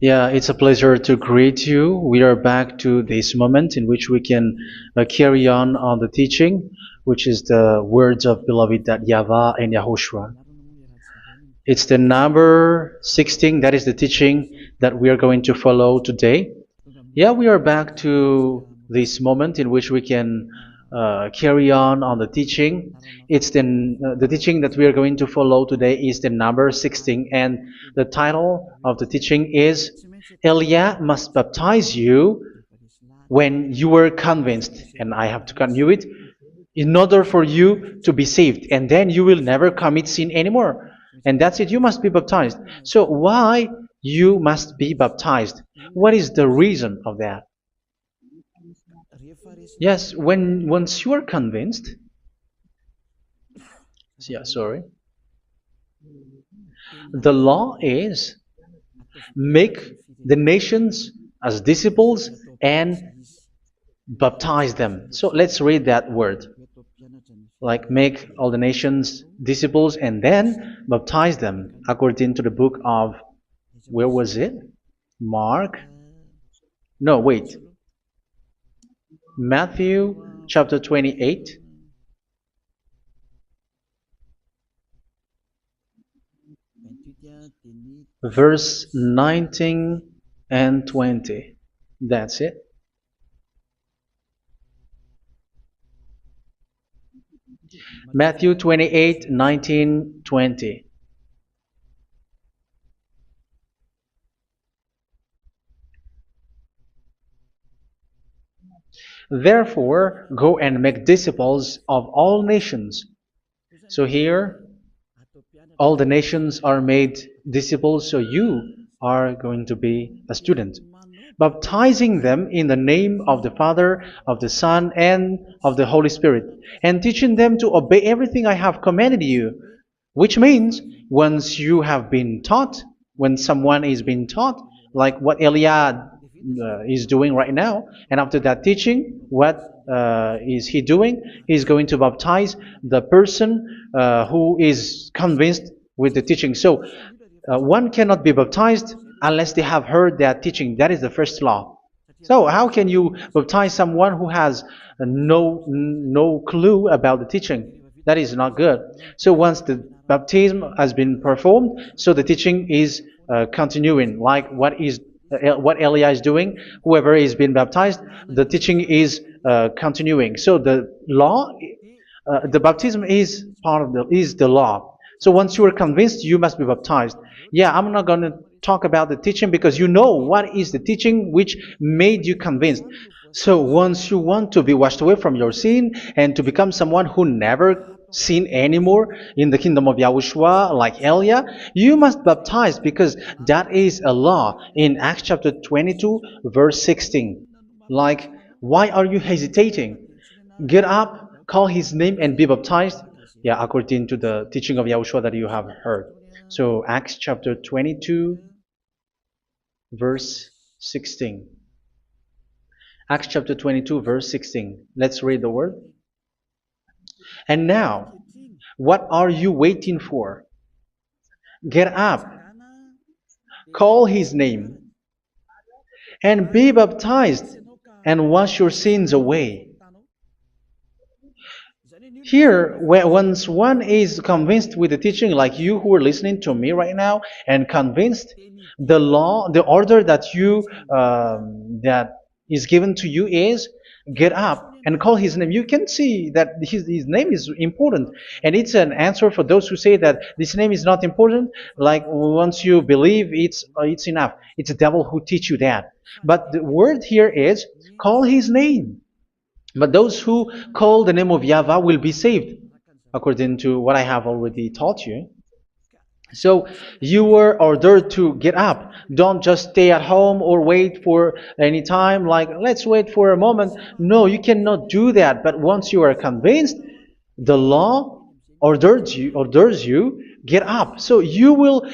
Yeah, it's a pleasure to greet you. We are back to this moment in which we can carry on the teaching, which is the words of beloved that YAHVAH and YAHOSHUA. It's the number 16, that is the teaching that we are going to follow today. Yeah, we are back to this moment in which we can carry on the teaching. It's the teaching that we are going to follow today is the number 16, and the title of the teaching is Elia must baptize you when you were convinced, and I have to continue it, in order for you to be saved, and then you will never commit sin anymore. And that's it, you must be baptized. So why you must be baptized? What is the reason of that? Yes, once you are convinced, yeah, sorry, the law is make the nations as disciples and baptize them. So let's read that word. Like make all the nations disciples and then baptize them according to the book of, where was it? Mark? No, wait. Matthew chapter 28. Verse 19 and 20. That's it. Matthew 28, 19, 20. Therefore, go and make disciples of all nations. So here, all the nations are made disciples, so you are going to be a student. Baptizing them in the name of the Father, of the Son, and of the Holy Spirit, and teaching them to obey everything I have commanded you. Which means, once you have been taught, when someone is being taught, like what Elia is doing right now, and after that teaching, what is he doing? He's going to baptize the person who is convinced with the teaching. So, one cannot be baptized unless they have heard that teaching. That is the first law. So how can you baptize someone who has no clue about the teaching? That is not good. So once the baptism has been performed, so the teaching is continuing. Like what Elia is doing, whoever is being baptized, the teaching is continuing. So the law, the baptism is part of the law. So once you are convinced, you must be baptized. Yeah, I'm not going to talk about the teaching because you know what is the teaching which made you convinced. So once you want to be washed away from your sin and to become someone who never sin anymore in the kingdom of YAHOSHUA like Elia, you must baptize because that is a law in Acts chapter 22 verse 16. Like, why are you hesitating? Get up, call his name and be baptized. Yeah, according to the teaching of YAHOSHUA that you have heard. So Acts chapter 22 verse 16. Acts chapter 22 verse 16. Let's read the word. And now, what are you waiting for? Get up, call his name, and be baptized, and wash your sins away. Here, once one is convinced with the teaching, like you who are listening to me right now, and convinced, the law, the order that that is given to you is get up and call his name. You can see that his name is important, and it's an answer for those who say that this name is not important. Like once you believe, it's enough. It's the devil who teach you that. But the word here is call his name. But those who call the name of YAHVAH will be saved, according to what I have already taught you. So you were ordered to get up. Don't just stay at home or wait for any time, like let's wait for a moment. No, you cannot do that. But once you are convinced, the law orders you get up. So you will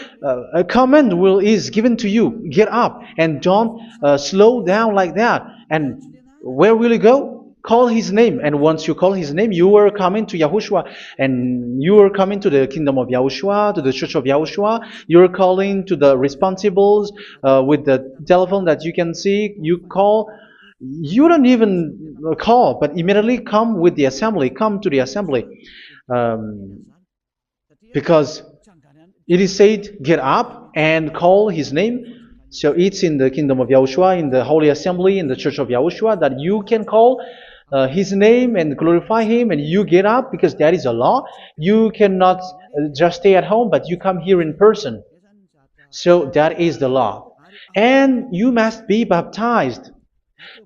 a command is given to you. Get up and don't slow down like that. And where will you go? call his name. And once you call his name, you are coming to Yahushua. And you are coming to the kingdom of Yahushua, to the church of Yahushua. You are calling to the responsibles with the telephone that you can see. You call. You don't even call, but immediately come with the assembly. Come to the assembly. Um, because it is said, get up and call his name. So it's in the kingdom of Yahushua, in the holy assembly, in the church of Yahushua, that you can call his name and glorify him, and you get up, because that is a law. You cannot just stay at home, but you come here in person. So that is the law. And you must be baptized.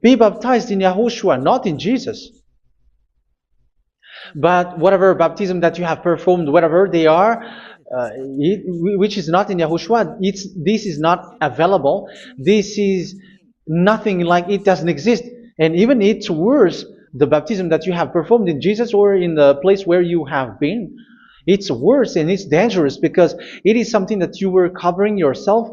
Be baptized in Yahushua, not in Jesus. But whatever baptism that you have performed, whatever they are, which is not in Yahushua, this is not available. This is nothing, like it doesn't exist. And even it's worse, the baptism that you have performed in Jesus or in the place where you have been. It's worse and it's dangerous, because it is something that you were covering yourself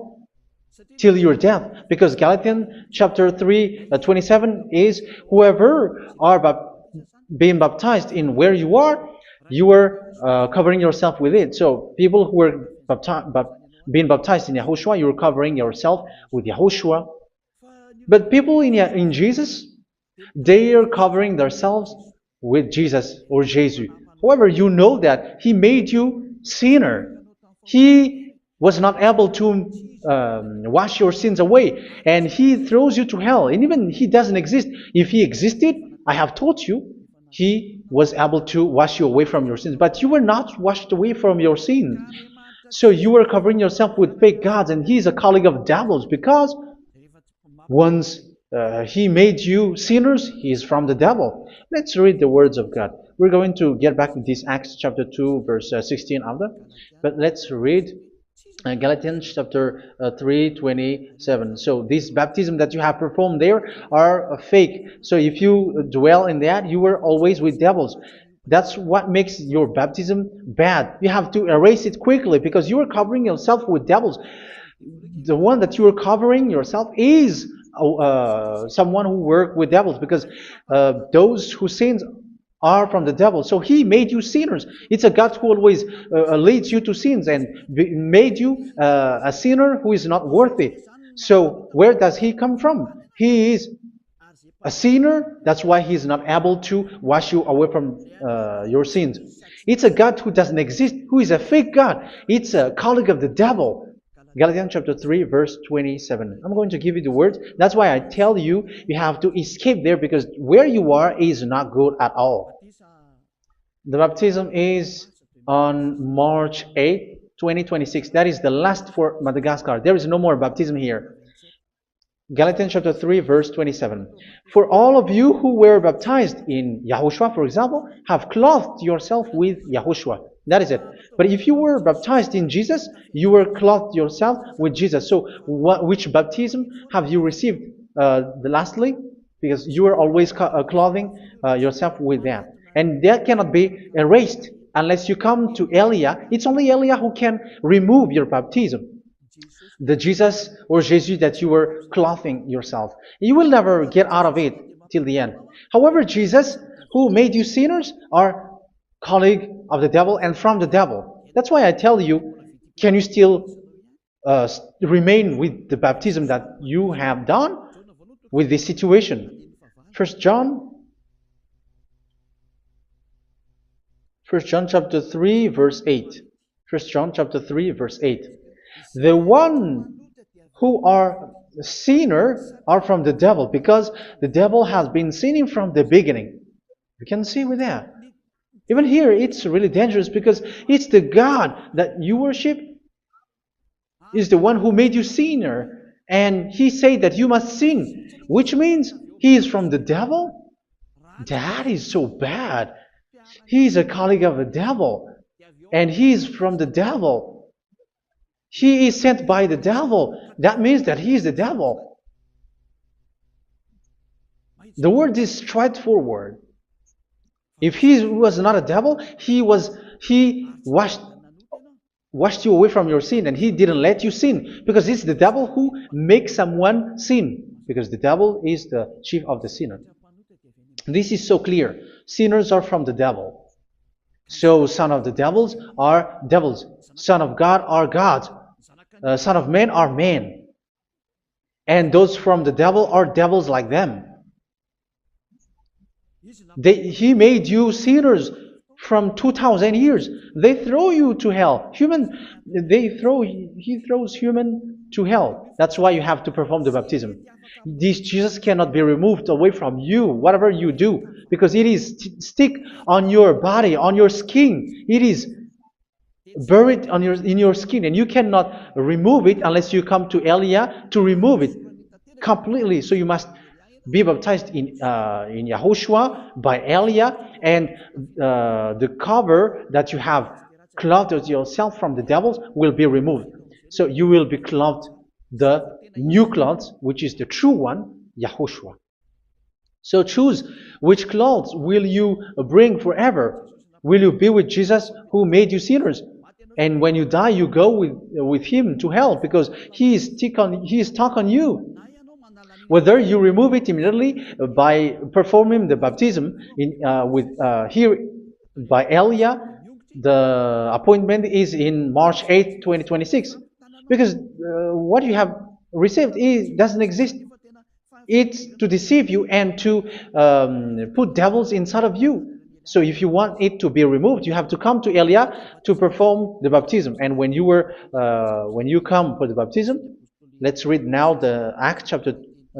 till your death. Because Galatians chapter 3, 27 is, whoever are being baptized in where you are covering yourself with it. So people who were being baptized in Yahushua, you're covering yourself with Yahushua. But people in Jesus, they are covering themselves with Jesus or Jesus. However, you know that He made you sinner. He was not able to wash your sins away, and He throws you to hell. And even He doesn't exist. If He existed, I have taught you, He was able to wash you away from your sins. But you were not washed away from your sins. So you were covering yourself with fake gods, and He is a colleague of devils, because once He made you sinners, He is from the devil. Let's read the words of God. We're going to get back to this Acts chapter 2, verse 16 after. But let's read Galatians chapter 3, 27. So this baptism that you have performed there are fake. So if you dwell in that, you were always with devils. That's what makes your baptism bad. You have to erase it quickly, because you are covering yourself with devils. The one that you are covering yourself is someone who worked with devils, because those who sins are from the devil. So He made you sinners. It's a God who always leads you to sins, and made you a sinner who is not worthy. So where does He come from? He is a sinner. That's why He is not able to wash you away from your sins. It's a God who doesn't exist, who is a fake God. It's a colleague of the devil. Galatians chapter 3, verse 27. I'm going to give you the words. That's why I tell you, you have to escape there, because where you are is not good at all. The baptism is on March 8, 2026. That is the last for Madagascar. There is no more baptism here. Galatians chapter 3, verse 27. For all of you who were baptized in Yahushua, for example, have clothed yourself with Yahushua. That is it. But if you were baptized in Jesus, you were clothed yourself with Jesus. So which baptism have you received lastly? Because you are always clothing yourself with that. And that cannot be erased unless you come to Eliah. It's only Eliah who can remove your baptism. The Jesus or Jesus that you were clothing yourself. You will never get out of it till the end. However, Jesus, who made you sinners, are colleague of the devil and from the devil. That's why I tell you, can you still remain with the baptism that you have done with this situation? First John chapter 3, verse 8. First John chapter 3, verse 8. The one who are sinner are from the devil, because the devil has been sinning from the beginning. You can see with that. Even here, it's really dangerous, because it's the God that you worship is the one who made you sinner, and He said that you must sin, which means He is from the devil. That is so bad. He is a colleague of the devil, and He is from the devil. He is sent by the devil. That means that He is the devil. The word is straightforward. If He was not a devil, He washed you away from your sin, and He didn't let you sin, because it's the devil who makes someone sin, because the devil is the chief of the sinner. This is so clear. Sinners are from the devil. So son of the devils are devils. Son of God are gods. Son of men are men. And those from the devil are devils like them. He made you sinners from 2,000 years. They throw you to hell. He throws human to hell. That's why you have to perform the baptism. This Jesus cannot be removed away from you, whatever you do, because it is stick on your body, on your skin. It is buried in your skin, and you cannot remove it unless you come to Elia to remove it completely. So you must be baptized in YAHOSHUA by Elia, and the cover that you have clothed yourself from the devils will be removed. So you will be clothed the new clothes, which is the true one, YAHOSHUA. So choose which clothes will you bring forever. Will you be with Jesus who made you sinners? And when you die, you go with him to hell because he is stuck on you. Whether you remove it immediately by performing the baptism here by Elia, the appointment is in March 8, 2026. Because what you have received doesn't exist. It's to deceive you and to put devils inside of you. So if you want it to be removed, you have to come to Elia to perform the baptism. And when you come for the baptism, let's read now the Acts chapter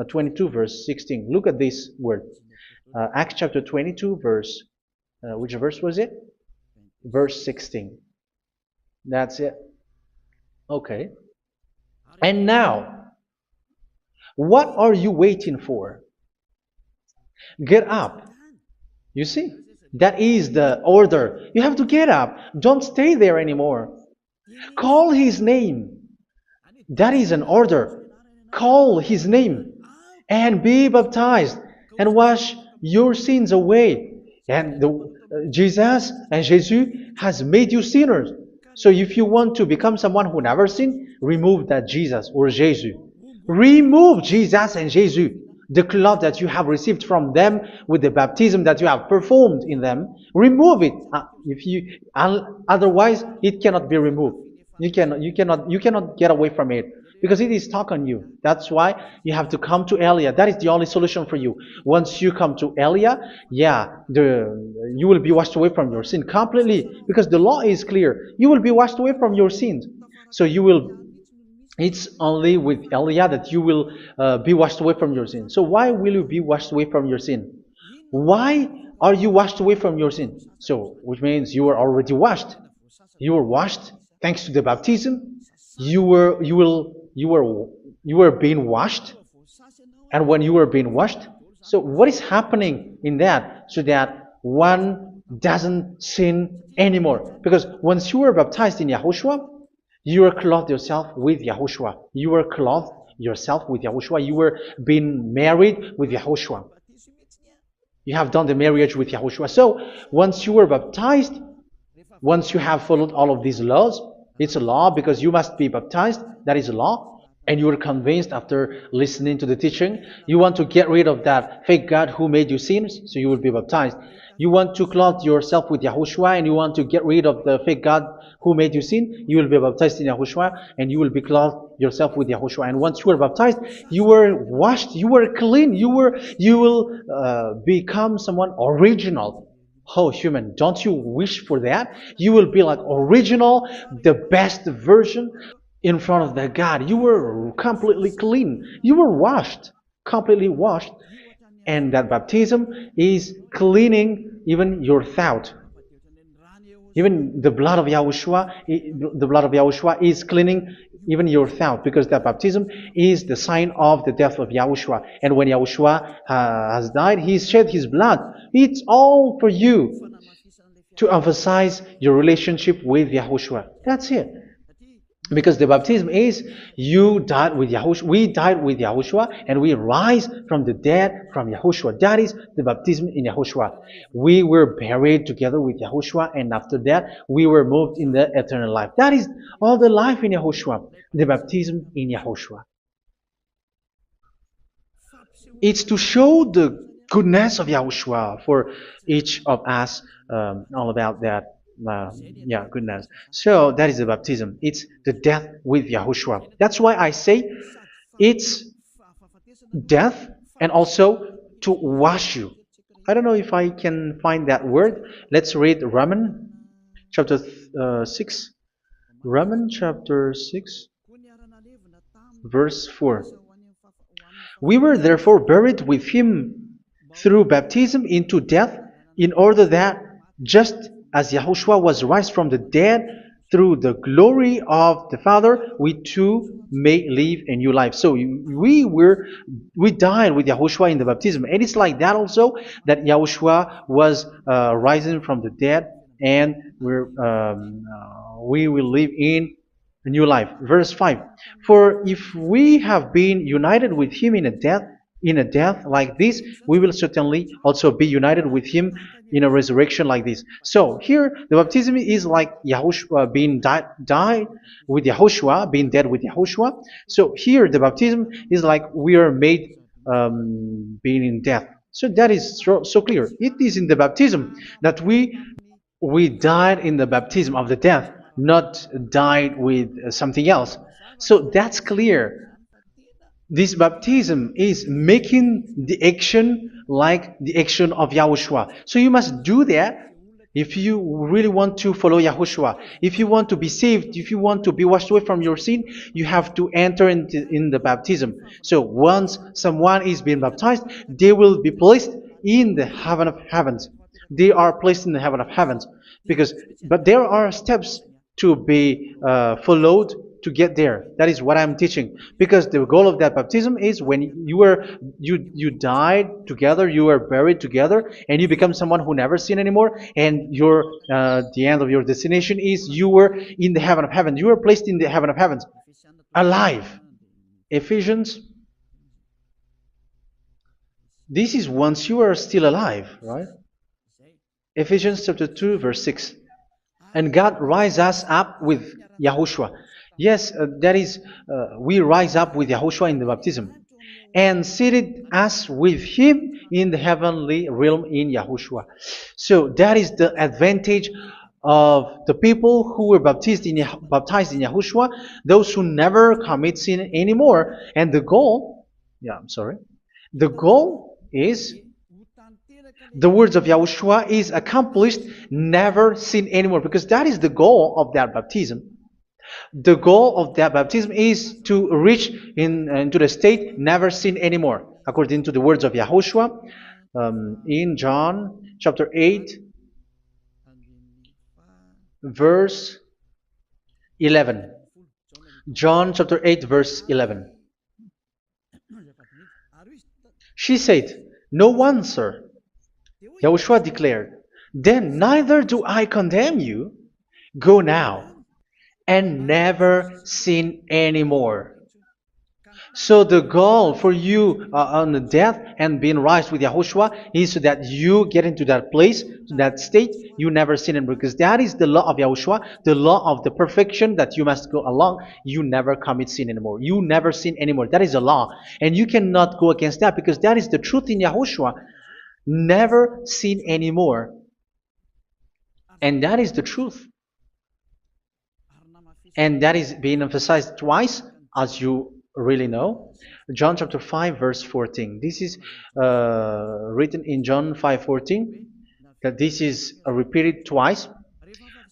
22 verse 16. Look at this word. Acts chapter 22 verse, which verse was it? Verse 16. That's it. Okay. And now, what are you waiting for? Get up. You see? That is the order. You have to get up. Don't stay there anymore. Call his name. That is an order. Call his name and be baptized and wash your sins away. And Jesus has made you sinners. So if you want to become someone who never sinned, remove that Jesus or Jesus. Remove Jesus and Jesus, the cloth that you have received from them with the baptism that you have performed in them. Remove it. Otherwise, it cannot be removed. You cannot get away from it because it is stuck on you. That's why you have to come to Elia. That is the only solution for you. Once you come to Elia, you will be washed away from your sin completely because the law is clear. You will be washed away from your sins. So it's only with Elia that you will be washed away from your sin. So why will you be washed away from your sin? Why are you washed away from your sin? So, which means you are already washed. You were washed thanks to the baptism. You were being washed, and when you were being washed, so what is happening in that? So that one doesn't sin anymore. Because once you were baptized in YAHOSHUA, you were clothed yourself with YAHOSHUA. You were clothed yourself with YAHOSHUA. You were being married with YAHOSHUA. You have done the marriage with YAHOSHUA. So once you were baptized, once you have followed all of these laws, it's a law because you must be baptized. That is a law. And you are convinced after listening to the teaching. You want to get rid of that fake God who made you sinners, so you will be baptized. You want to clothe yourself with YAHOSHUA and you want to get rid of the fake God who made you sin, you will be baptized in YAHOSHUA and you will be clothed yourself with YAHOSHUA. And once you are baptized, you were washed, you were clean, you will become someone original. Oh, human, don't you wish for that? You will be like original, the best version in front of the God. You were completely clean. You were washed, completely washed. And that baptism is cleaning even your thought. Even the blood of YAHOSHUA is cleaning even your thought, because that baptism is the sign of the death of YAHOSHUA. And when YAHOSHUA has died, he shed his blood. It's all for you to emphasize your relationship with YAHOSHUA. That's it. Because the baptism is you died with YAHOSHUA, we died with YAHOSHUA, and we rise from the dead from YAHOSHUA. That is the baptism in YAHOSHUA. We were buried together with YAHOSHUA, and after that we were moved in the eternal life. That is all the life in YAHOSHUA, the baptism in YAHOSHUA. It's to show the goodness of Yahushua for each of us, all about that. Uh, yeah, goodness. So that is the baptism. It's the death with Yahushua. That's why I say it's death and also to wash you. I don't know if I can find that word. Let's read Romans chapter 6. Romans chapter 6, verse 4. We were therefore buried with him through baptism into death, in order that, just as Yahushua was raised from the dead through the glory of the Father, we too may live a new life. So we died with Yahushua in the baptism, and it's like that also that Yahushua was rising from the dead, and we will live in a new life. Verse 5. For if we have been united with him in a death like this, we will certainly also be united with him in a resurrection like this. So here the baptism is like Yahushua being died with Yahushua, being dead with Yahushua. So here the baptism is like we are made being in death. So that is so clear. It is in the baptism that we died in the baptism of the death, not died with something else. So that's clear. This baptism is making the action like the action of Yahushua. So you must do that if you really want to follow Yahushua. If you want to be saved, if you want to be washed away from your sin, you have to enter in the baptism. So once someone is being baptized, they will be placed in the heaven of heavens. They are placed in the heaven of heavens, but there are steps to be followed to get there. That is what I'm teaching. Because the goal of that baptism is when you died together, you were buried together, and you become someone who never sin anymore. And the end of your destination is you were in the heaven of heaven. You were placed in the heaven of heavens, alive. Ephesians. This is once you are still alive, right? Ephesians chapter 2, verse 6. And God rise us up with Yahushua. Yes, that is, we rise up with Yahushua in the baptism. And seated us with him in the heavenly realm in Yahushua. So that is the advantage of the people who were baptized in Yahushua, those who never commit sin anymore. And the goal, the goal is the words of Yahushua is accomplished, never sin anymore, because that is the goal of that baptism. The goal of that baptism is to reach into the state never sin anymore, according to the words of Yahushua in John chapter 8, verse 11. John chapter 8, verse 11. She said, "No one, sir." Yahushua declared, "Then neither do I condemn you. Go now and never sin anymore." So the goal for you on the death and being raised with Yahushua is so that you get into that place, to that state, you never sin anymore. Because that is the law of Yahushua, the law of the perfection that you must go along. You never commit sin anymore. You never sin anymore. That is a law. And you cannot go against that because that is the truth in Yahushua. Never sin anymore. And that is the truth. And that is being emphasized twice, as you really know. John chapter 5, verse 14. This is written in John 5:14, that this is repeated twice.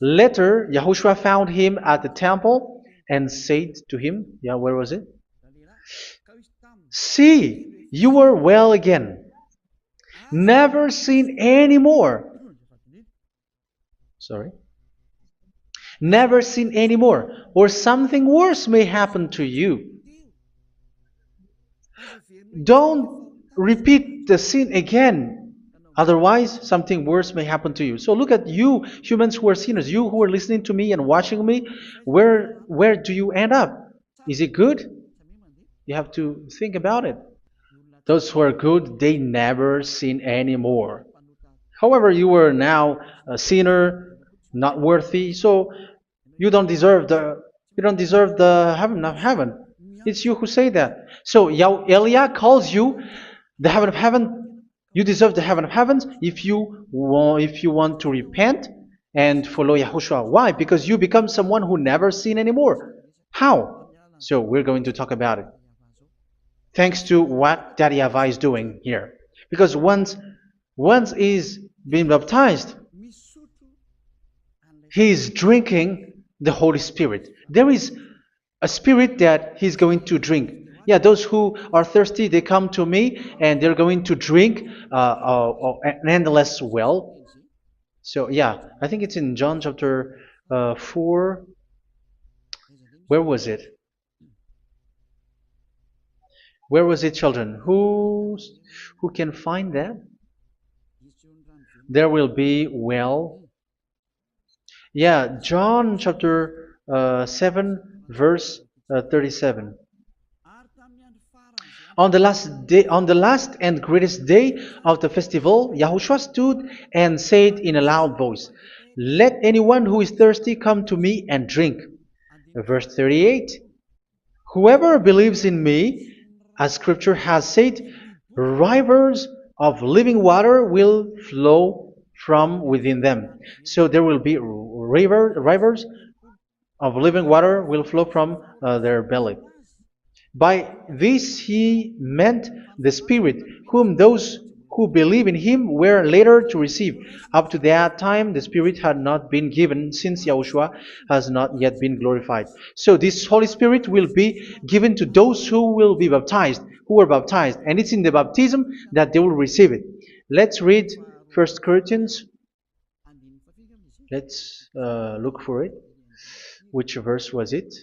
Later, Yahushua found him at the temple and said to him, where was it? "See, you are well again. Never sin anymore." Never sin anymore, or something worse may happen to you. Don't repeat the sin again. Otherwise, something worse may happen to you. So look at you, humans who are sinners, you who are listening to me and watching me. Where do you end up? Is it good? You have to think about it. Those who are good, they never sin anymore. However, you are now a sinner, not worthy, so you don't deserve the heaven of heaven. It's you who say that. So Eliah calls you the heaven of heaven. You deserve the heaven of heavens if you want to repent and follow Yahushua. Why? Because you become someone who never sin anymore. How? So we're going to talk about it. Thanks to what Daddy YAHVAH is doing here. Because once he's been baptized, he's drinking the Holy Spirit. There is a spirit that he's going to drink. Yeah, those who are thirsty, they come to me and they're going to drink an endless well. So yeah, I think it's in John chapter 4. Where was it? Where was it, children? Who can find that? There will be well. Yeah, John chapter 7, verse 37. On the last and greatest day of the festival, Yahushua stood and said in a loud voice, "Let anyone who is thirsty come to me and drink." Verse 38. Whoever believes in me, as scripture has said, rivers of living water will flow from within them. So there will be rivers of living water will flow from their belly. By this he meant the Spirit, whom those who believe in him were later to receive. Up to that time, the Spirit had not been given, since Yahushua has not yet been glorified. So this Holy Spirit will be given to those who will be baptized, who were baptized. And it's in the baptism that they will receive it. Let's read 1 Corinthians. Let's look for it. Which verse was it?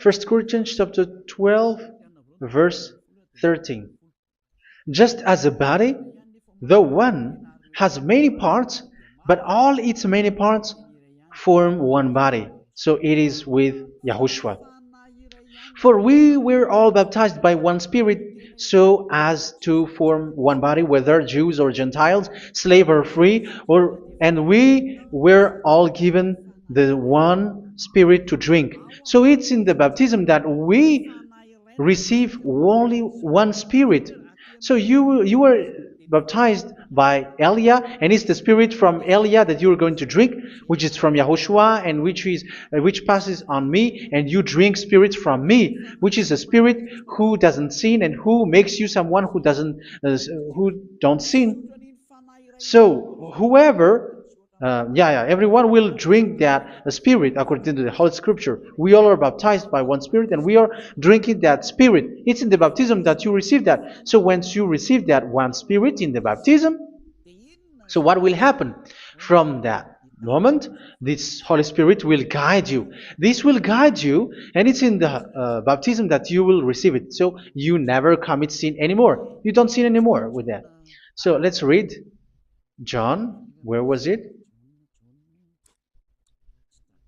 1 Corinthians chapter 12, verse 13. Just as a body, though one, has many parts, but all its many parts form one body. So it is with Yahushua. For we were all baptized by one Spirit, so as to form one body, whether Jews or Gentiles, slave or free, and we were all given the one Spirit to drink. So it's in the baptism that we receive only one Spirit. So you were baptized by Elia, and it's the Spirit from Elia that you are going to drink, which is from Yahushua, and which passes on me, and you drink Spirit from me, which is a Spirit who doesn't sin and who makes you someone who don't sin. So whoever everyone will drink that Spirit according to the Holy Scripture. We all are baptized by one Spirit, and we are drinking that Spirit. It's in the baptism that you receive that. So once you receive that one Spirit in the baptism, so what will happen? From that moment, this Holy Spirit will guide you. This will guide you, and it's in the baptism that you will receive it. So you never commit sin anymore. You don't sin anymore with that. So let's read John. Where was it?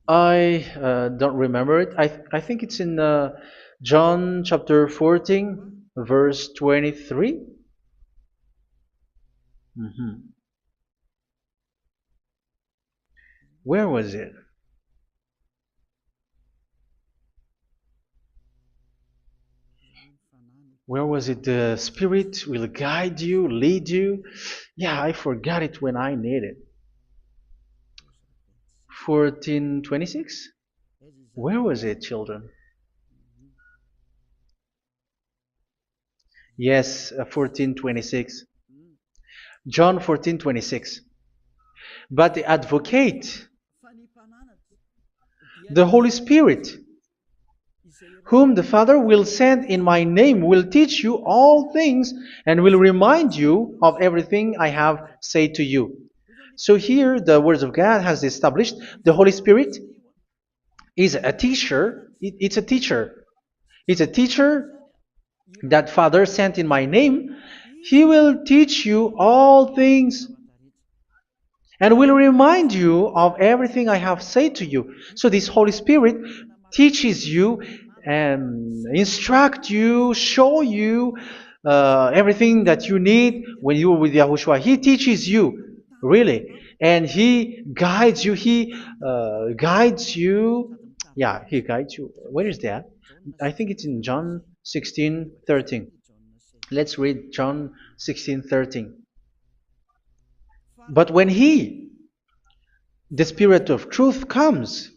I don't remember it. I think it's in John chapter 14, verse 23. Where was it? Where was it? The Spirit will guide you, lead you. Yeah, I forgot it when I need it. 14:26? Where was it, children? Yes, 14:26. John 14:26. But the advocate, the Holy Spirit, whom the Father will send in my name, will teach you all things and will remind you of everything I have said to you. So here the words of God has established the Holy Spirit is a teacher. It's a teacher. It's a teacher that Father sent in my name. He will teach you all things and will remind you of everything I have said to you. So this Holy Spirit teaches you and instruct you, show you everything that you need when you are with Yahushua. He teaches you, really. And He guides you. He guides you. Yeah, He guides you. Where is that? I think it's in John 16:13. Let's read John 16:13. But when He, the Spirit of truth, comes,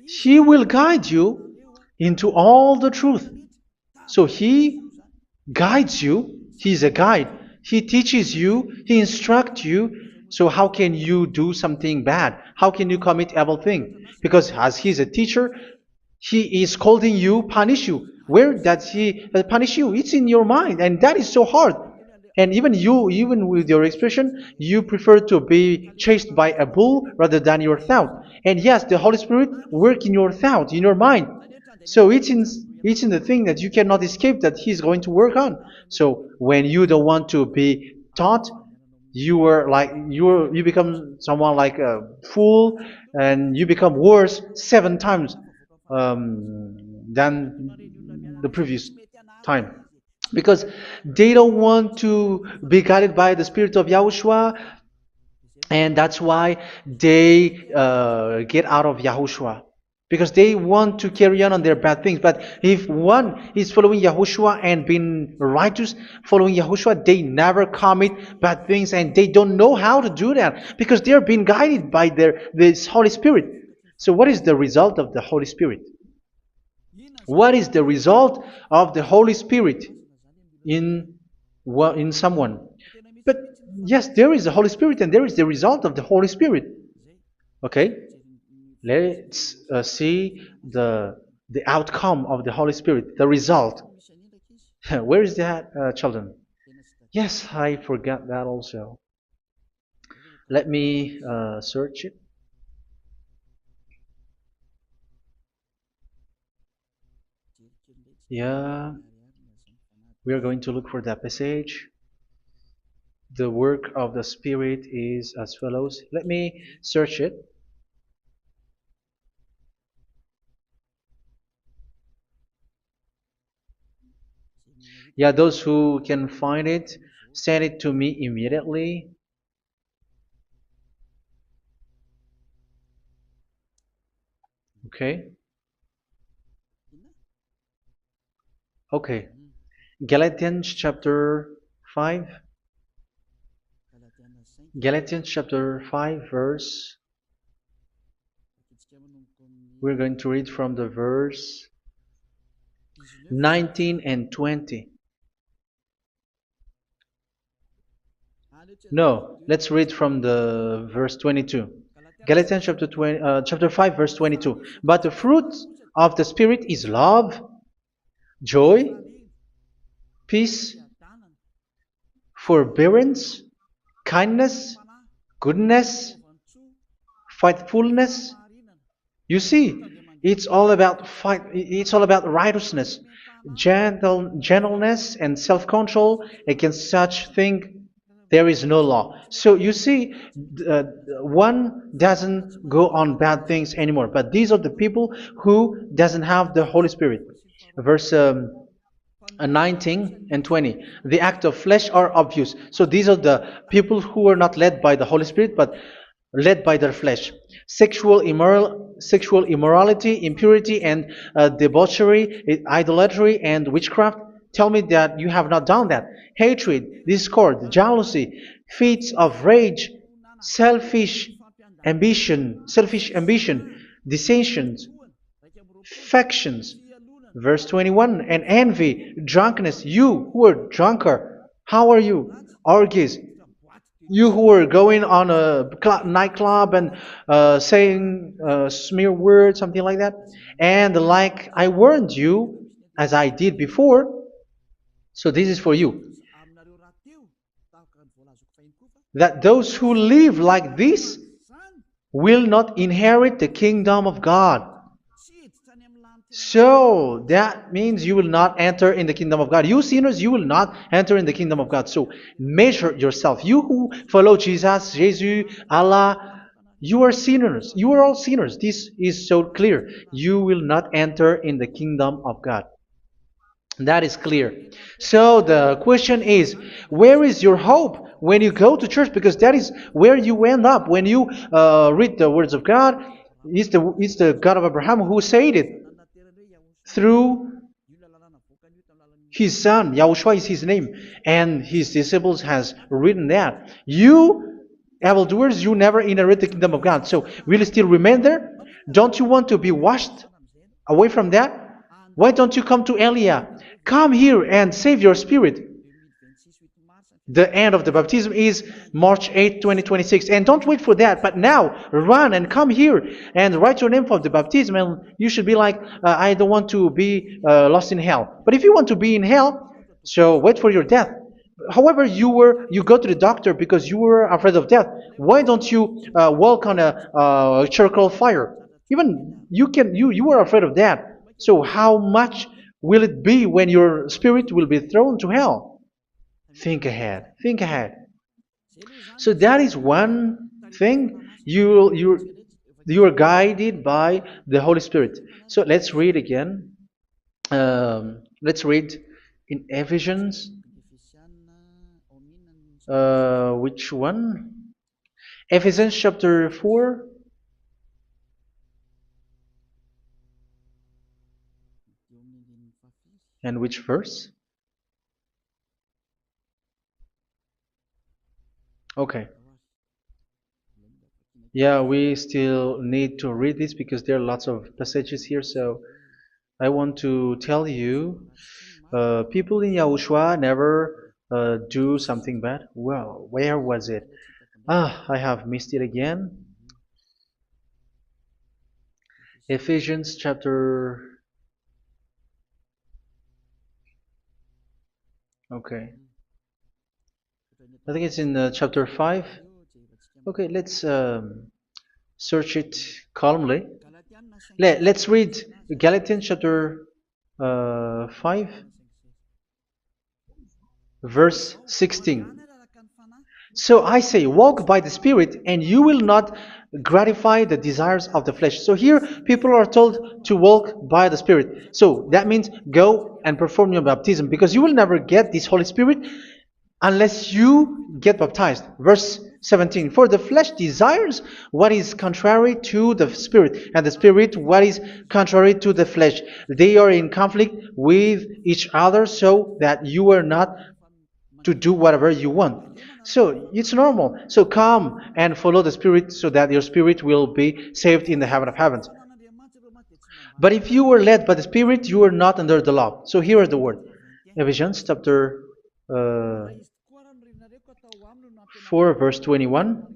He will guide you into all the truth. So He guides you. He's a guide. He teaches you. He instructs you. So how can you do something bad? How can you commit evil thing? Because as He's a teacher, He is scolding you, punish you. Where does He punish you? It's in your mind, and that is so hard. And even you, even with your expression, you prefer to be chased by a bull rather than your thought. And yes, the Holy Spirit work in your thought, in your mind. So it's in the thing that you cannot escape that He's going to work on. So when you don't want to be taught, you become someone like a fool, and you become worse 7 times than the previous time, because they don't want to be guided by the Spirit of Yahushua, and that's why they get out of Yahushua, because they want to carry on their bad things. But if one is following Yahushua and being righteous, following Yahushua, they never commit bad things, and they don't know how to do that because they are being guided by this Holy Spirit. So what is the result of the Holy Spirit? What is the result of the Holy Spirit in in someone? But yes, there is the Holy Spirit, and there is the result of the Holy Spirit. Okay, let's see the outcome of the Holy Spirit, the result. Where is that, children? Yes, I forgot that also. Let me search it. Yeah, we are going to look for that passage. The work of the Spirit is as follows. Let me search it. Yeah, those who can find it, send it to me immediately. Okay. Okay. Galatians chapter 5. Galatians chapter 5 verse. We're going to read from the verse 19 and 20. No, let's read from the verse 22. Galatians chapter 5 verse 22. But the fruit of the Spirit is love, joy, peace, forbearance, kindness, goodness, faithfulness. You see, it's all about fight. It's all about righteousness, gentleness, and self-control. Against such thing, there is no law. So you see, uh, one doesn't go on bad things anymore. But these are the people who doesn't have the Holy Spirit. Verse 19 and 20. The act of flesh are obvious. So these are the people who are not led by the Holy Spirit, but led by their flesh. Sexual immorality, impurity, and debauchery, idolatry, and witchcraft. Tell me that you have not done that. Hatred, discord, jealousy, fits of rage, selfish ambition, dissensions, factions. Verse 21, and envy, drunkenness. You who are drunkard, how are you? Orgies. You who are going on a nightclub and saying smear words, something like that. And like I warned you, as I did before, so this is for you, that those who live like this will not inherit the kingdom of God. So that means you will not enter in the kingdom of God. You sinners, you will not enter in the kingdom of God. So measure yourself. You who follow Jesus, Allah, you are sinners. You are all sinners. This is so clear. You will not enter in the kingdom of God. That is clear. So the question is, where is your hope when you go to church? Because that is where you end up when you read the words of God. It's the God of Abraham who said it through His son, Yahushua is his name, and his disciples has written that. You evildoers, you never inherit the kingdom of God. So will you still remain there? Don't you want to be washed away from that? Why don't you come to Elia? Come here and save your spirit. The end of the baptism is March 8th, 2026. And don't wait for that, but now run and come here and write your name for the baptism. And you should be like, I don't want to be lost in hell. But if you want to be in hell, so wait for your death. However, you go to the doctor because you were afraid of death. Why don't you walk on a charcoal fire? Even you were afraid of that. So how much will it be when your spirit will be thrown to hell? Think ahead. Think ahead. So that is one thing. You are guided by the Holy Spirit. So let's read again. Let's read in Ephesians. Which one? Ephesians chapter 4. And which verse? Okay. Yeah, we still need to read this because there are lots of passages here. So I want to tell you, people in Yahushua never do something bad. Well, where was it? I have missed it again. Ephesians chapter. Okay. I think it's in chapter 5. Okay, let's search it calmly. Let's read Galatians chapter 5, verse 16. So I say, walk by the Spirit, and you will not gratify the desires of the flesh. So here, people are told to walk by the Spirit. So that means go and perform your baptism, because you will never get this Holy Spirit unless you get baptized. Verse 17. For the flesh desires what is contrary to the Spirit, and the Spirit what is contrary to the flesh. They are in conflict with each other, so that you are not to do whatever you want. So it's normal. So come and follow the Spirit so that your spirit will be saved in the heaven of heavens. But if you were led by the Spirit, you are not under the law. So here are the word. Ephesians chapter 4 verse 21.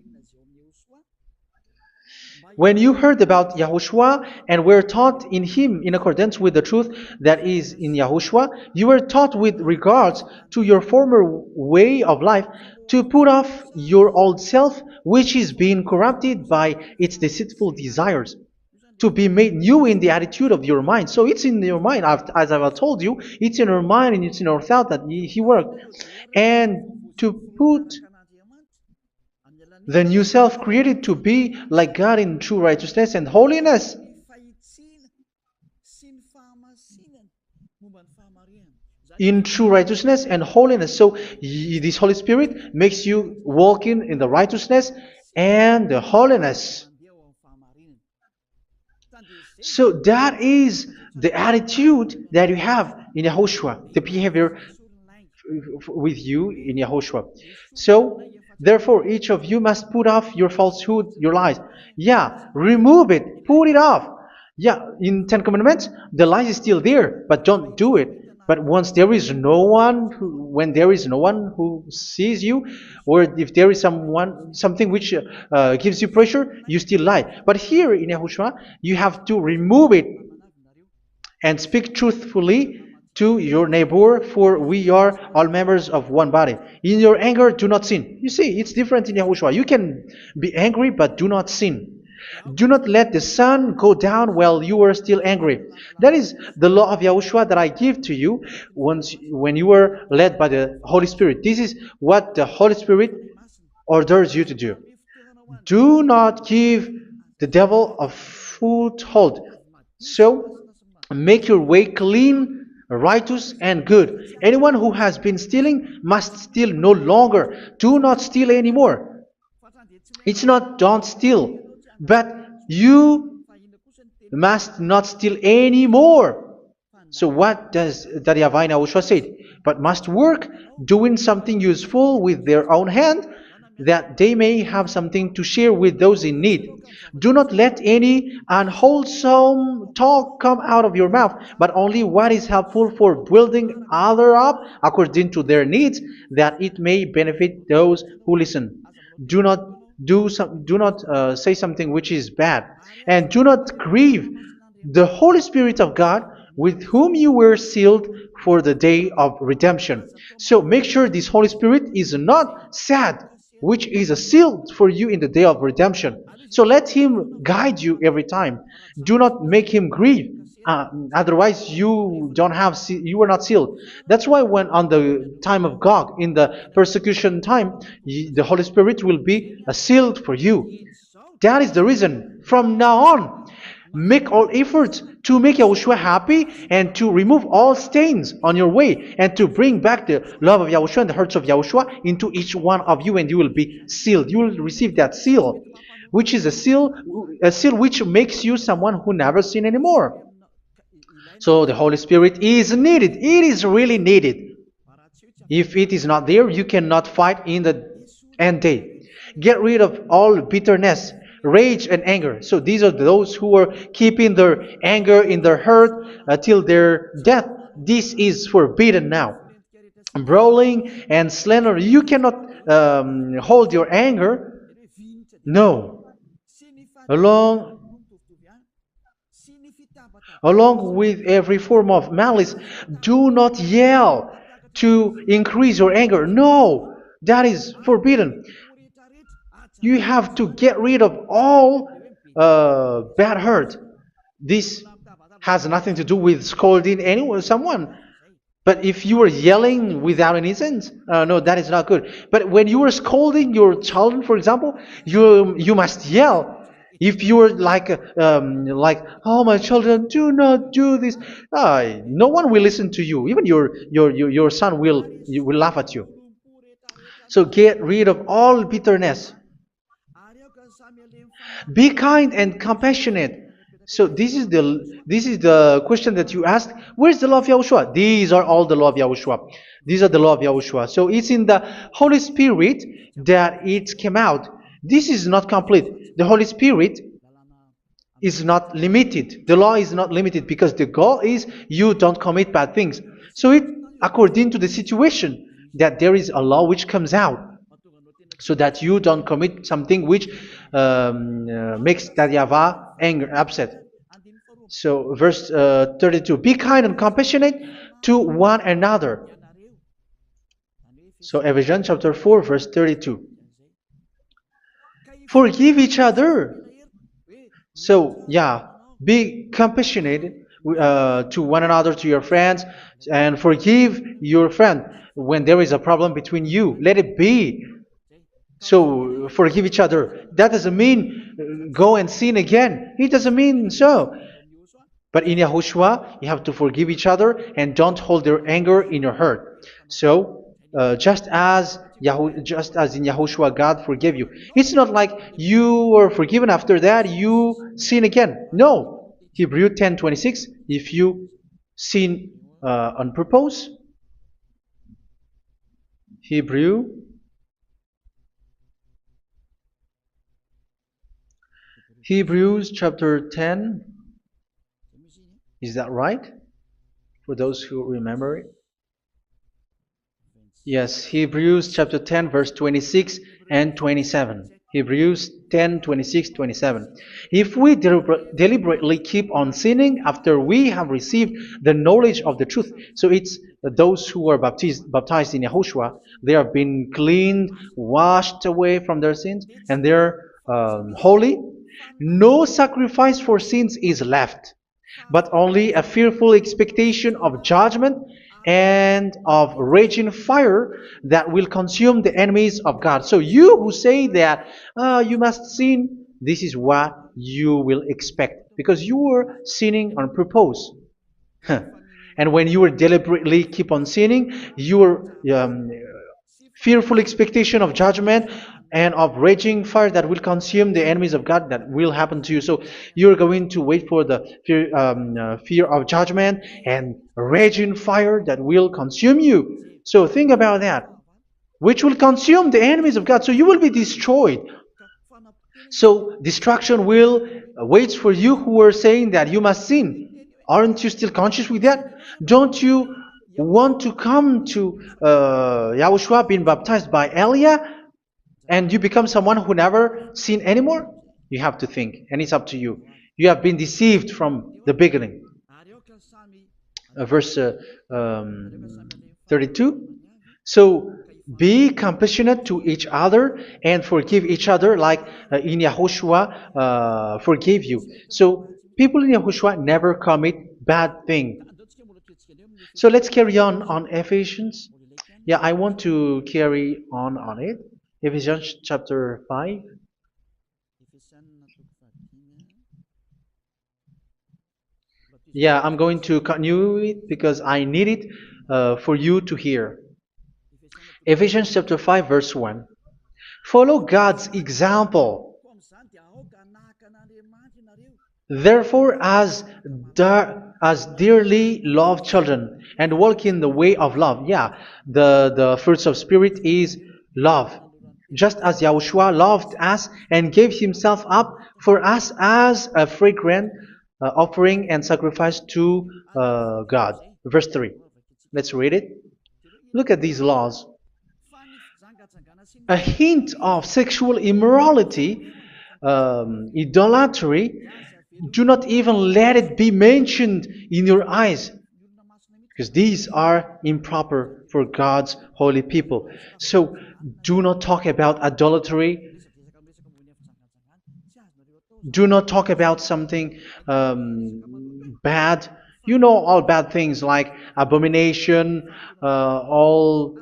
When you heard about Yahushua and were taught in him in accordance with the truth that is in Yahushua, you were taught with regards to your former way of life to put off your old self, which is being corrupted by its deceitful desires, to be made new in the attitude of your mind. So it's in your mind, as I've told you, it's in our mind and it's in our thought that he worked. And to put the new self created to be like God in true righteousness and holiness. In true righteousness and holiness. So this Holy Spirit makes you walk in the righteousness and the holiness. So that is the attitude that you have in Yahushua, the behavior with you in Yahushua. So therefore, each of you must put off your falsehood, your lies. Yeah, remove it, put it off. Yeah, in Ten Commandments, the lies is still there, but don't do it. But once there is no one, when there is no one who sees you, or if there is something which gives you pressure, you still lie. But here in Yahushua, you have to remove it and speak truthfully to your neighbor, for we are all members of one body. In your anger, do not sin. You see, it's different in Yahushua. You can be angry, but do not sin. Do not let the sun go down while you are still angry. That is the law of Yahushua that I give to you when you are led by the Holy Spirit. This is what the Holy Spirit orders you to do. Do not give the devil a foothold. So, make your way clean, righteous, and good. Anyone who has been stealing must steal no longer. Do not steal anymore. It's not don't steal, but you must not steal anymore. So what does the YAHVAH in YAHOSHUA say? But must work doing something useful with their own hand, that they may have something to share with those in need. Do not let any unwholesome talk come out of your mouth, but only what is helpful for building other up according to their needs, that it may benefit those who listen. Do not do not say something which is bad, and do not grieve the Holy Spirit of God, with whom you were sealed for the day of redemption. So make sure this Holy Spirit is not sad, which is a seal for you in the day of redemption. So let Him guide you every time. Do not make Him grieve. Otherwise, you are not sealed. That's why when on the time of God, in the persecution time, the Holy Spirit will be a sealed for you. That is the reason. From now on, make all efforts to make Yahushua happy and to remove all stains on your way and to bring back the love of Yahushua and the hearts of Yahushua into each one of you, and you will be sealed. You will receive that seal, which is a seal which makes you someone who never sin anymore. So the Holy Spirit is needed. It is really needed. If it is not there, you cannot fight in the end day. Get rid of all bitterness, rage, and anger. So these are those who are keeping their anger in their heart till their death. This is forbidden now. Brawling and slander. You cannot hold your anger. No. Along Along with every form of malice, do not yell to increase your anger. No, that is forbidden. You have to get rid of all bad hurt. This has nothing to do with scolding anyone, someone. But if you are yelling without any sense, no, that is not good. But when you are scolding your children, for example, you must yell. If you are like, oh my children, do not do this, no one will listen to you. Even your son will laugh at you. So get rid of all bitterness. Be kind and compassionate. So this is the question that you asked. Where's the law of Yahushua? These are all the law of Yahushua. These are the law of Yahushua. So it's in the Holy Spirit that it came out. This is not complete. The Holy Spirit is not limited. The law is not limited because the goal is you don't commit bad things. So it according to the situation that there is a law which comes out, so that you don't commit something which makes that YAHVAH angry, upset. So verse 32, be kind and compassionate to one another. So Ephesians chapter 4 verse 32. Forgive each other. So yeah, be compassionate to one another, to your friends, and forgive your friend when there is a problem between you. Let it be. So forgive each other. That doesn't mean go and sin again. It doesn't mean so. But in Yahushua, you have to forgive each other and don't hold their anger in your heart. So just as in Yahushua, God forgave you. It's not like you were forgiven after that you sin again. No. Hebrew 10:26. If you sin on purpose, Hebrews chapter 10. Is that right? For those who remember it? Yes, Hebrews chapter 10 verse 26 and 27. Hebrews 10, 26, 27. If we deliberately keep on sinning after we have received the knowledge of the truth, so it's those who are baptized in Yahushua, they have been cleaned, washed away from their sins, and they're holy. No sacrifice for sins is left, but only a fearful expectation of judgment and of raging fire that will consume the enemies of God. So you who say that you must sin, this is what you will expect, because you were sinning on purpose. And when you were deliberately keep on sinning, you were fearful expectation of judgment and of raging fire that will consume the enemies of God that will happen to you. So you're going to wait for the fear of judgment and raging fire that will consume you. So think about that, which will consume the enemies of God. So you will be destroyed. So destruction will wait for you who are saying that you must sin. Aren't you still conscious with that? Don't you want to come to Yahushua being baptized by Elia and you become someone who never sin anymore? You have to think, and it's up to you. You have been deceived from the beginning. Verse 32. So be compassionate to each other and forgive each other like in Yahushua forgave you. So people in Yahushua never commit bad thing. So let's carry on Ephesians. Yeah, I want to carry on it. Ephesians chapter 5. Yeah, I'm going to continue it because I need it for you to hear. Ephesians chapter 5 verse 1. Follow God's example. Therefore, as dearly loved children, and walk in the way of love. Yeah, the fruits of spirit is love. Just as Yahushua loved us and gave himself up for us as a fragrant offering and sacrifice to God. Verse 3. Let's read it. Look at these laws. A hint of sexual immorality, idolatry, do not even let it be mentioned in your eyes, because these are improper for God's holy people. So do not talk about idolatry. Do not talk about something bad. You know all bad things like abomination, all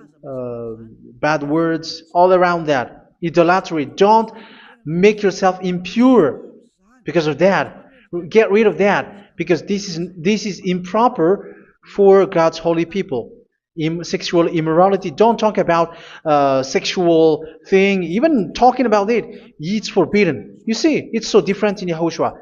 bad words, all around that. Idolatry. Don't make yourself impure because of that. Get rid of that because this is improper for God's holy people. Sexual immorality. Don't talk about sexual thing. Even talking about it, it's forbidden. You see, it's so different in Yahushua.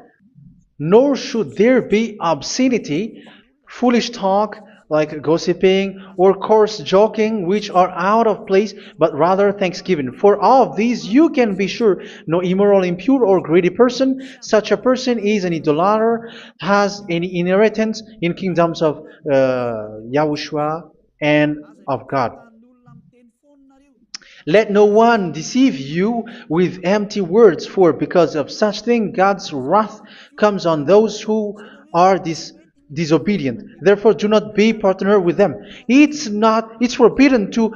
Nor should there be obscenity, foolish talk like gossiping or coarse joking, which are out of place, but rather thanksgiving. For of these you can be sure: no immoral, impure, or greedy person, such a person is an idolater, has any inheritance in kingdoms of Yahushua and of God. Let no one deceive you with empty words, for because of such thing God's wrath comes on those who are disobedient. Therefore, do not be partner with them. It's forbidden to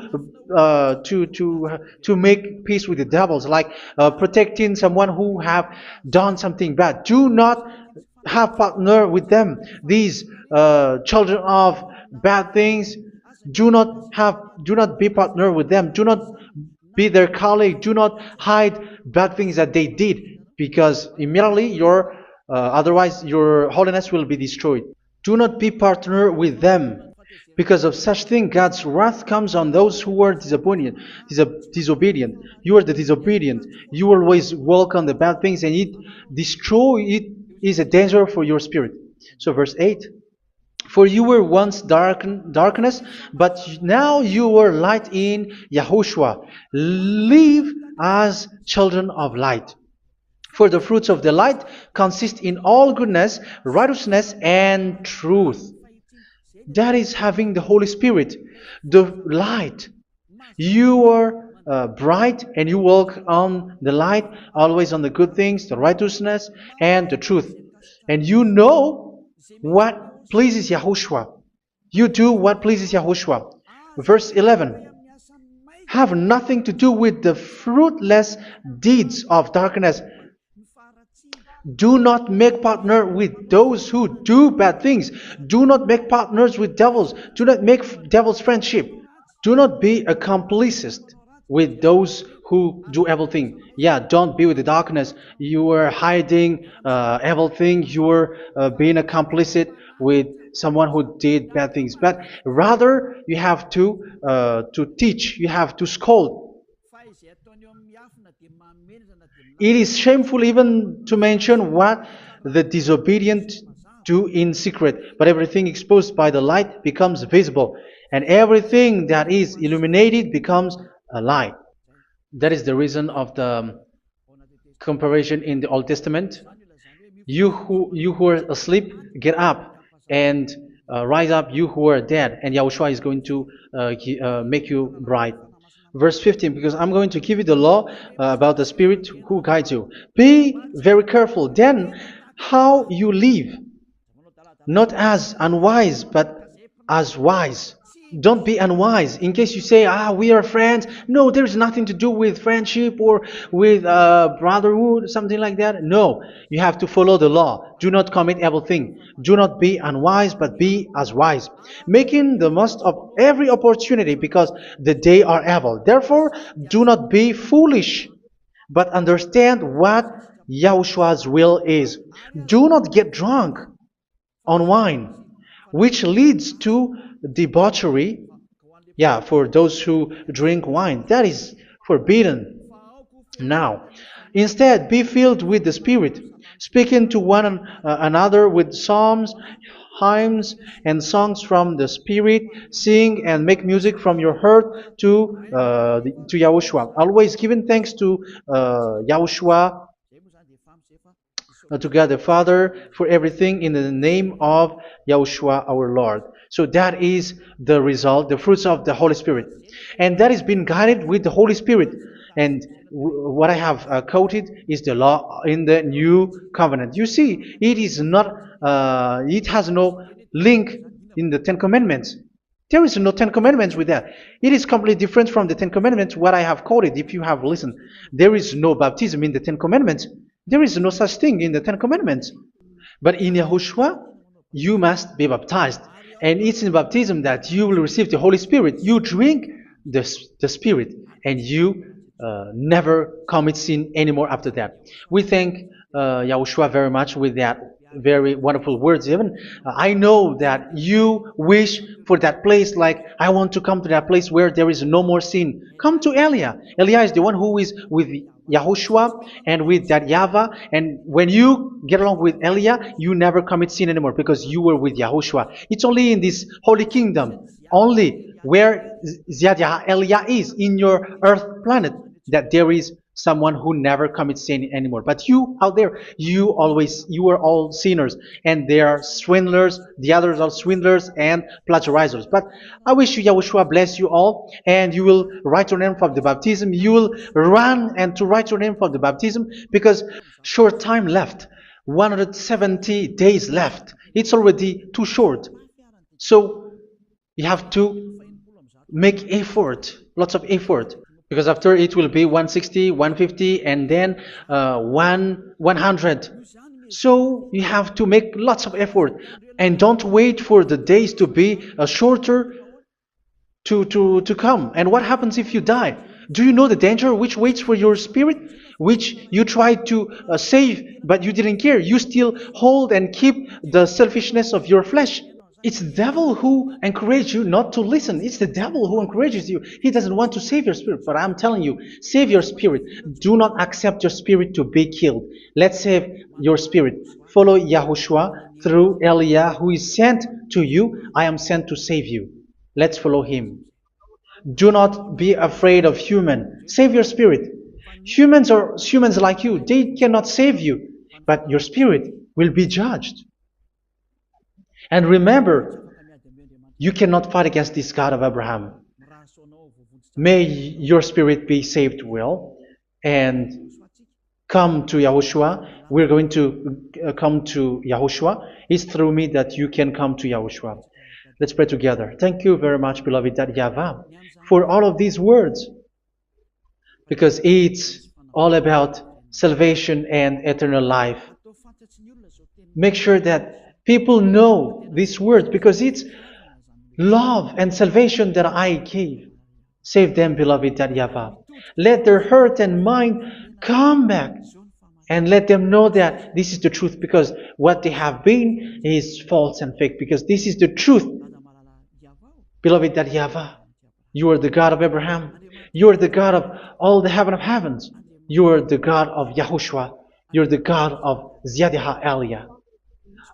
make peace with the devils, like protecting someone who have done something bad. Do not have partner with them. These children of bad things, do not be partner with them. Do not be their colleague. Do not hide bad things that they did, because immediately otherwise your holiness will be destroyed. Do not be partner with them. Because of such thing, God's wrath comes on those who are disobedient. You are the disobedient. You always walk on the bad things, and it is a danger for your spirit. So verse 8. For you were once darkness, but now you are light in Yahushua. Live as children of light. For the fruits of the light consist in all goodness, righteousness, and truth. That is having the Holy Spirit, the light. You are bright and you walk on the light, always on the good things, the righteousness, and the truth. And you know what pleases Yahushua. You do what pleases Yahushua. Verse 11. Have nothing to do with the fruitless deeds of darkness. Do not make partner with those who do bad things. Do not make partners with devils. Do not make devils friendship. Do not be accomplices with those who do evil thing. Yeah, don't be with the darkness. You are hiding evil thing. You are being a complicit with someone who did bad things, but rather you have to teach, you have to scold. It is shameful even to mention what the disobedient do in secret, but everything exposed by the light becomes visible, and everything that is illuminated becomes a light. That is the reason of the comparison in the Old Testament. You who are asleep, get up and rise up, you who are dead, and Yahushua is going to make you bright. Verse 15, because I'm going to give you the law about the Spirit who guides you. Be very careful then how you live, not as unwise, but as wise. Don't be unwise. In case you say, we are friends. No, there's nothing to do with friendship or with brotherhood, something like that. No, you have to follow the law. Do not commit evil thing. Do not be unwise, but be as wise, making the most of every opportunity because the day are evil. Therefore, do not be foolish, but understand what Yahushua's will is. Do not get drunk on wine, which leads to debauchery. Yeah, for those who drink wine, that is forbidden now. Instead, be filled with the Spirit, speaking to one another with psalms, hymns, and songs from the Spirit. Sing and make music from your heart to Yahushua. Always giving thanks to Yahushua, to God the Father, for everything in the name of Yahushua our Lord. So that is the result, the fruits of the Holy Spirit. And that is being guided with the Holy Spirit. And what I have quoted is the law in the new covenant. You see, it is not, it has no link in the Ten Commandments. There is no Ten Commandments with that. It is completely different from the Ten Commandments, what I have quoted, if you have listened. There is no baptism in the Ten Commandments. There is no such thing in the Ten Commandments. But in Yahushua, you must be baptized. And it's in baptism that you will receive the Holy Spirit. You drink the Spirit, and you never commit sin anymore after that. We thank Yahushua very much with that very wonderful words. Even I know that you wish for that place, like I want to come to that place where there is no more sin. Come to Elia. Elia is the one who is with Yahushua and with that YAHVAH, and when you get along with Elia, you never commit sin anymore because you were with Yahushua. It's only in this holy kingdom, only where Ziad Elia is, in your earth planet, that there is someone who never commits sin anymore. But you out there, you are all sinners, and they are swindlers. The others are swindlers and plagiarizers. But I wish you, Yahushua, bless you all, and you will write your name for the baptism. You will run and to write your name for the baptism, because short time left, 170 days left. It's already too short. So you have to make effort, lots of effort, because after it will be 160, 150, and then 100. So you have to make lots of effort, and don't wait for the days to be shorter to come. And what happens if you die? Do you know the danger which waits for your spirit, which you tried to save, but you didn't care? You still hold and keep the selfishness of your flesh. It's the devil who encourages you not to listen. It's the devil who encourages you. He doesn't want to save your spirit. But I'm telling you, save your spirit. Do not accept your spirit to be killed. Let's save your spirit. Follow Yahushua through Elia, who is sent to you. I am sent to save you. Let's follow him. Do not be afraid of human. Save your spirit. Humans are humans like you. They cannot save you. But your spirit will be judged. And remember, you cannot fight against this God of Abraham. May your spirit be saved well and come to Yahushua. We're going to come to Yahushua. It's through me that you can come to Yahushua. Let's pray together. Thank you very much, beloved YAHVAH, for all of these words, because it's all about salvation and eternal life. Make sure that people know these words, because it's love and salvation that I gave. Save them, beloved YAHVAH. Let their heart and mind come back And let them know that this is the truth, because what they have been is false and fake, because this is the truth. Beloved, that YAHVAH, you are the God of Abraham. You are the God of all the heaven of heavens. You are the God of YAHOSHUA. You are the God of Ziyadiha Aliyah.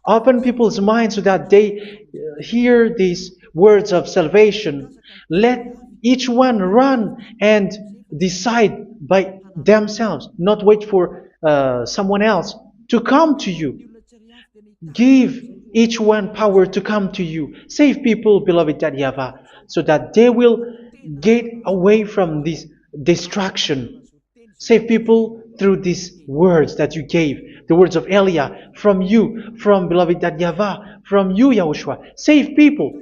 Open people's minds so that they hear these words of salvation. Let each one run and decide by themselves, not wait for someone else to come to you. Give each one power to come to you. Save people, beloved YAHVAH, so that they will get away from this distraction. Save people through these words that you gave, the words of Elia, from you, from beloved YAHVAH, from you, Yahushua. Save people.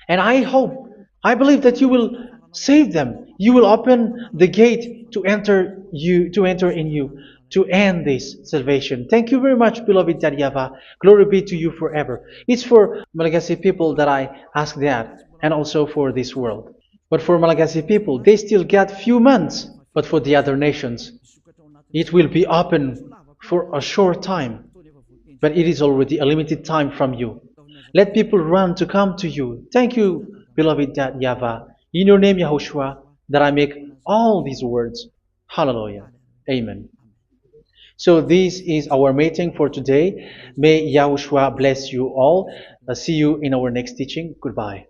And I hope, I believe that you will save them. You will open the gate to enter in you, to end this salvation. Thank you very much, beloved YAHVAH. Glory be to you forever. It's for Malagasy people that I ask that, and also for this world. But for Malagasy people, they still get few months. But for the other nations, it will be open for a short time. But it is already a limited time from you. Let people run to come to you. Thank you, beloved YAHVAH. In your name, Yahushua, that I make all these words. Hallelujah. Amen. So this is our meeting for today. May Yahushua bless you all. See you in our next teaching. Goodbye.